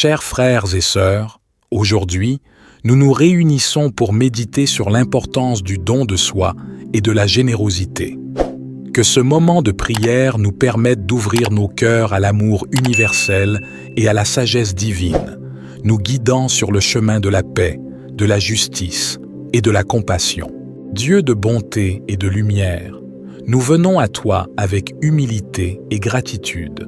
Chers frères et sœurs, aujourd'hui, nous nous réunissons pour méditer sur l'importance du don de soi et de la générosité. Que ce moment de prière nous permette d'ouvrir nos cœurs à l'amour universel et à la sagesse divine, nous guidant sur le chemin de la paix, de la justice et de la compassion. Dieu de bonté et de lumière, nous venons à toi avec humilité et gratitude.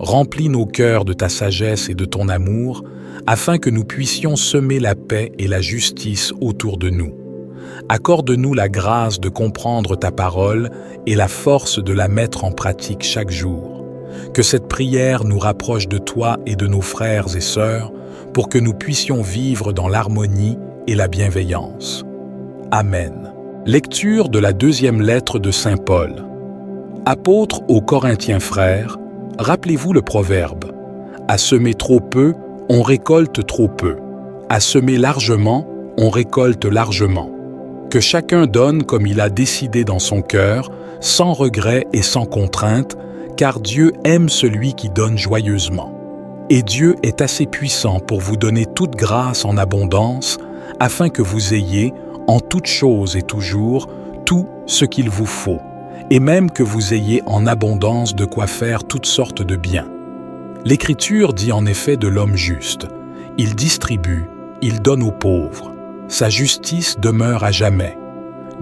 Remplis nos cœurs de ta sagesse et de ton amour, afin que nous puissions semer la paix et la justice autour de nous. Accorde-nous la grâce de comprendre ta parole et la force de la mettre en pratique chaque jour. Que cette prière nous rapproche de toi et de nos frères et sœurs, pour que nous puissions vivre dans l'harmonie et la bienveillance. Amen. Lecture de la deuxième lettre de Saint Paul. Apôtre aux Corinthiens frères, rappelez-vous le proverbe « À semer trop peu, on récolte trop peu. À semer largement, on récolte largement. » Que chacun donne comme il a décidé dans son cœur, sans regret et sans contrainte, car Dieu aime celui qui donne joyeusement. Et Dieu est assez puissant pour vous donner toute grâce en abondance, afin que vous ayez, en toute chose et toujours, tout ce qu'il vous faut, et même que vous ayez en abondance de quoi faire toutes sortes de biens. L'Écriture dit en effet de l'homme juste, « Il distribue, il donne aux pauvres. Sa justice demeure à jamais. »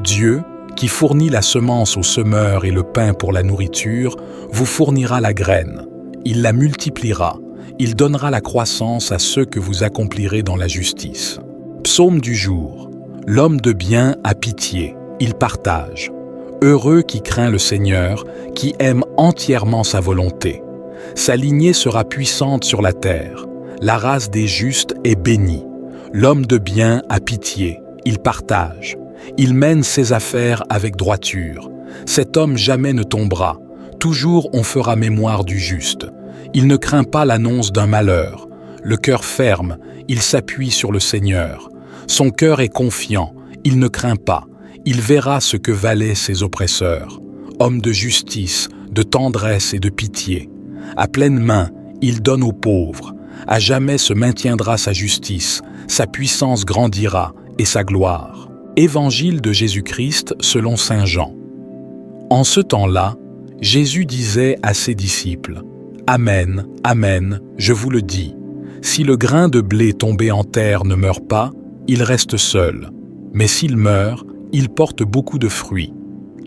Dieu, qui fournit la semence au semeur et le pain pour la nourriture, vous fournira la graine. Il la multipliera. Il donnera la croissance à ceux que vous accomplirez dans la justice. Psaume du jour. L'homme de bien a pitié, il partage. Heureux qui craint le Seigneur, qui aime entièrement sa volonté. Sa lignée sera puissante sur la terre. La race des justes est bénie. L'homme de bien a pitié, il partage. Il mène ses affaires avec droiture. Cet homme jamais ne tombera. Toujours on fera mémoire du juste. Il ne craint pas l'annonce d'un malheur. Le cœur ferme, il s'appuie sur le Seigneur. Son cœur est confiant, il ne craint pas. Il verra ce que valaient ses oppresseurs. Homme de justice, de tendresse et de pitié. À pleine main, il donne aux pauvres. À jamais se maintiendra sa justice, sa puissance grandira et sa gloire. Évangile de Jésus-Christ selon saint Jean. En ce temps-là, Jésus disait à ses disciples, « Amen, amen, je vous le dis, si le grain de blé tombé en terre ne meurt pas, il reste seul, mais s'il meurt, il porte beaucoup de fruits.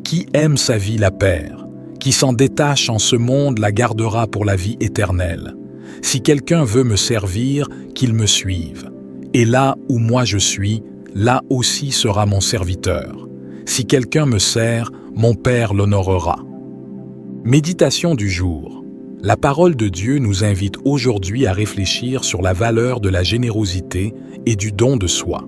Qui aime sa vie la perd, qui s'en détache en ce monde la gardera pour la vie éternelle. Si quelqu'un veut me servir, qu'il me suive. Et là où moi je suis, là aussi sera mon serviteur. Si quelqu'un me sert, mon Père l'honorera. » Méditation du jour. La parole de Dieu nous invite aujourd'hui à réfléchir sur la valeur de la générosité et du don de soi.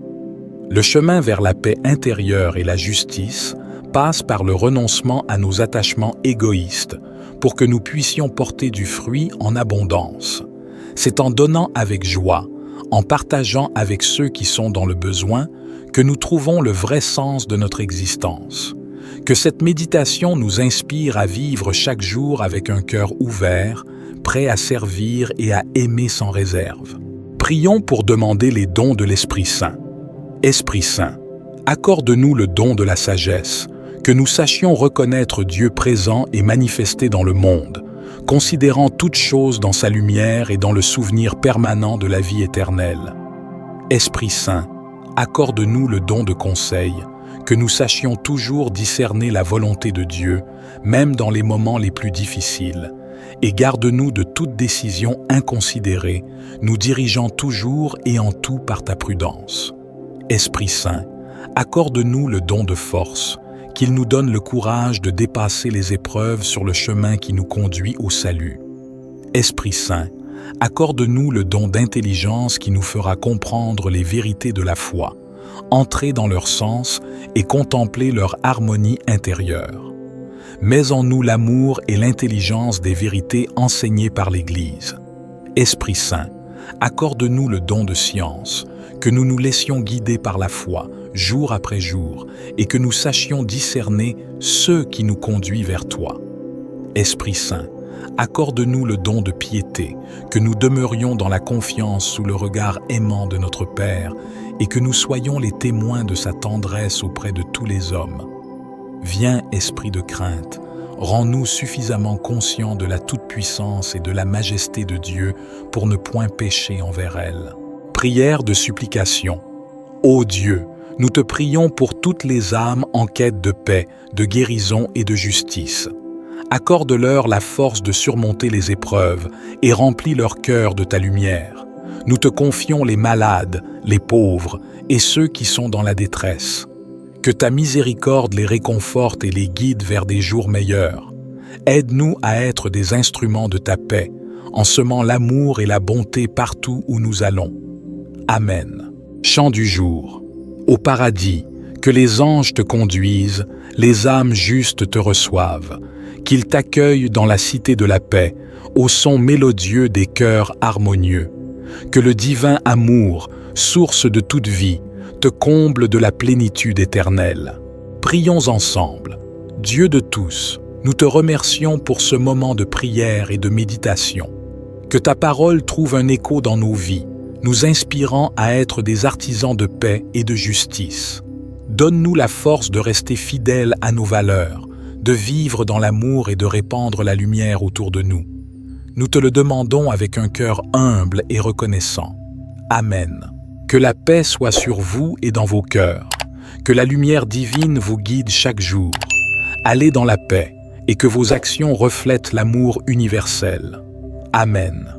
Le chemin vers la paix intérieure et la justice passe par le renoncement à nos attachements égoïstes pour que nous puissions porter du fruit en abondance. C'est en donnant avec joie, en partageant avec ceux qui sont dans le besoin, que nous trouvons le vrai sens de notre existence. Que cette méditation nous inspire à vivre chaque jour avec un cœur ouvert, prêt à servir et à aimer sans réserve. Prions pour demander les dons de l'Esprit Saint. Esprit Saint, accorde-nous le don de la sagesse, que nous sachions reconnaître Dieu présent et manifesté dans le monde, considérant toute chose dans sa lumière et dans le souvenir permanent de la vie éternelle. Esprit Saint, accorde-nous le don de conseil, que nous sachions toujours discerner la volonté de Dieu, même dans les moments les plus difficiles, et garde-nous de toute décision inconsidérée, nous dirigeant toujours et en tout par ta prudence. Esprit Saint, accorde-nous le don de force, qu'il nous donne le courage de dépasser les épreuves sur le chemin qui nous conduit au salut. Esprit Saint, accorde-nous le don d'intelligence qui nous fera comprendre les vérités de la foi, entrer dans leur sens et contempler leur harmonie intérieure. Mets en nous l'amour et l'intelligence des vérités enseignées par l'Église. Esprit Saint, accorde-nous le don de science, que nous nous laissions guider par la foi, jour après jour, et que nous sachions discerner ceux qui nous conduisent vers toi. Esprit Saint, accorde-nous le don de piété, que nous demeurions dans la confiance sous le regard aimant de notre Père et que nous soyons les témoins de sa tendresse auprès de tous les hommes. Viens, esprit de crainte, rends-nous suffisamment conscients de la toute-puissance et de la majesté de Dieu pour ne point pécher envers elle. Prière de supplication. Ô Dieu, nous te prions pour toutes les âmes en quête de paix, de guérison et de justice. Accorde-leur la force de surmonter les épreuves et remplis leur cœur de ta lumière. Nous te confions les malades, les pauvres et ceux qui sont dans la détresse. Que ta miséricorde les réconforte et les guide vers des jours meilleurs. Aide-nous à être des instruments de ta paix, en semant l'amour et la bonté partout où nous allons. Amen. Chant du jour. Au paradis, que les anges te conduisent, les âmes justes te reçoivent, qu'ils t'accueillent dans la cité de la paix, au son mélodieux des chœurs harmonieux. Que le divin amour, source de toute vie, te comble de la plénitude éternelle. Prions ensemble. Dieu de tous, nous te remercions pour ce moment de prière et de méditation. Que ta parole trouve un écho dans nos vies, nous inspirant à être des artisans de paix et de justice. Donne-nous la force de rester fidèles à nos valeurs, de vivre dans l'amour et de répandre la lumière autour de nous. Nous te le demandons avec un cœur humble et reconnaissant. Amen. Que la paix soit sur vous et dans vos cœurs. Que la lumière divine vous guide chaque jour. Allez dans la paix et que vos actions reflètent l'amour universel. Amen.